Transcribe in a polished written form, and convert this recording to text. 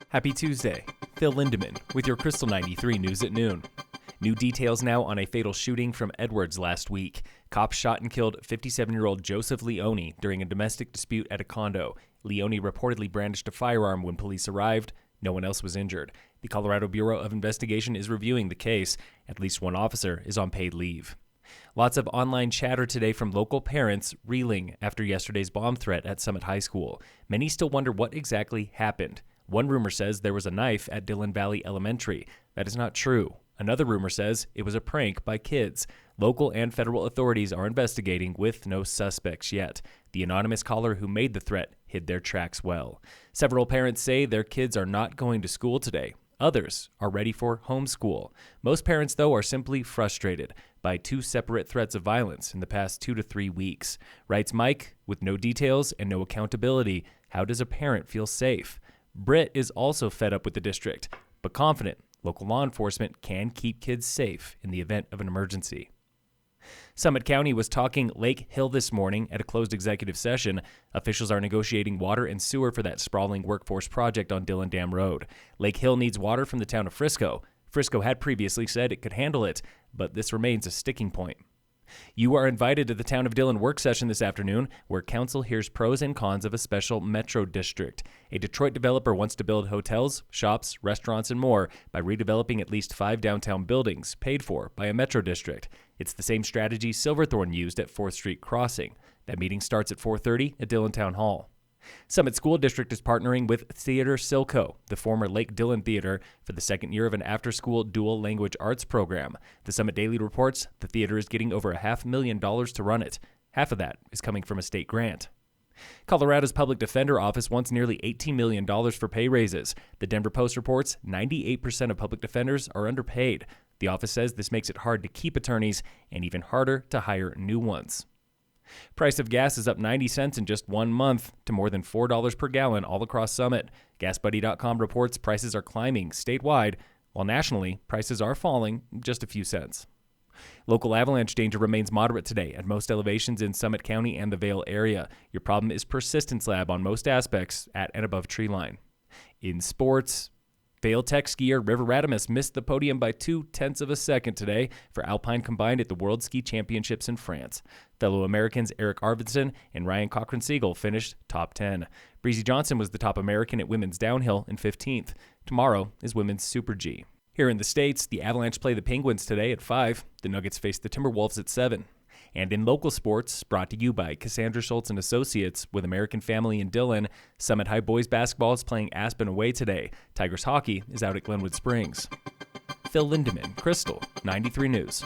Happy Tuesday. Phil Lindemann with your Krystal 93 News at noon. New details now on a fatal shooting from Edwards last week. Cops shot and killed 57-year-old Joseph Leone during a domestic dispute at a condo. Leone reportedly brandished a firearm when police arrived. No one else was injured. The Colorado Bureau of Investigation is reviewing the case. At least one officer is on paid leave. Lots of online chatter today from local parents reeling after yesterday's bomb threat at Summit High School. Many still wonder what exactly happened. One rumor says there was a knife at Dillon Valley Elementary. That is not true. Another rumor says it was a prank by kids. Local and federal authorities are investigating with no suspects yet. The anonymous caller who made the threat hid their tracks well. Several parents say their kids are not going to school today. Others are ready for homeschool. Most parents, though, are simply frustrated by two separate threats of violence in the past 2 to 3 weeks. Writes Mike, with no details and no accountability, how does a parent feel safe? Britt is also fed up with the district, but confident local law enforcement can keep kids safe in the event of an emergency. Summit County was talking Lake Hill this morning at a closed executive session. Officials are negotiating water and sewer for that sprawling workforce project on Dillon Dam Road. Lake Hill needs water from the town of Frisco. Frisco had previously said it could handle it, but this remains a sticking point. You are invited to the Town of Dillon work session this afternoon, where council hears pros and cons of a special metro district. A Detroit developer wants to build hotels, shops, restaurants, and more by redeveloping at least 5 downtown buildings paid for by a metro district. It's the same strategy Silverthorne used at 4th Street Crossing. That meeting starts at 4:30 at Dillon Town Hall. Summit School District is partnering with Theater Silco, the former Lake Dillon Theater, for the second year of an after-school dual language arts program. The Summit Daily reports the theater is getting over $500,000 to run it. Half of that is coming from a state grant. Colorado's public defender office wants nearly $18 million for pay raises. The Denver Post reports 98% of public defenders are underpaid. The office says this makes it hard to keep attorneys and even harder to hire new ones. Price of gas is up 90 cents in just 1 month to more than $4 per gallon all across Summit. GasBuddy.com reports prices are climbing statewide, while nationally, prices are falling just a few cents. Local avalanche danger remains moderate today at most elevations in Summit County and the Vail area. Your problem is persistence lab on most aspects at and above tree line. In sports, Vail Tech skier River Radamus missed the podium by 0.2 of a second today for Alpine combined at the World Ski Championships in France. Fellow Americans Eric Arvidsson and Ryan Cochran-Siegel finished top 10. Breezy Johnson was the top American at women's downhill in 15th. Tomorrow is women's Super G. Here in the States, the Avalanche play the Penguins today at 5. The Nuggets face the Timberwolves at 7. And in local sports, brought to you by Cassandra Schultz and Associates with American Family in Dillon, Summit High boys basketball is playing Aspen away today. Tigers hockey is out at Glenwood Springs. Phil Lindemann, Krystal 93 News.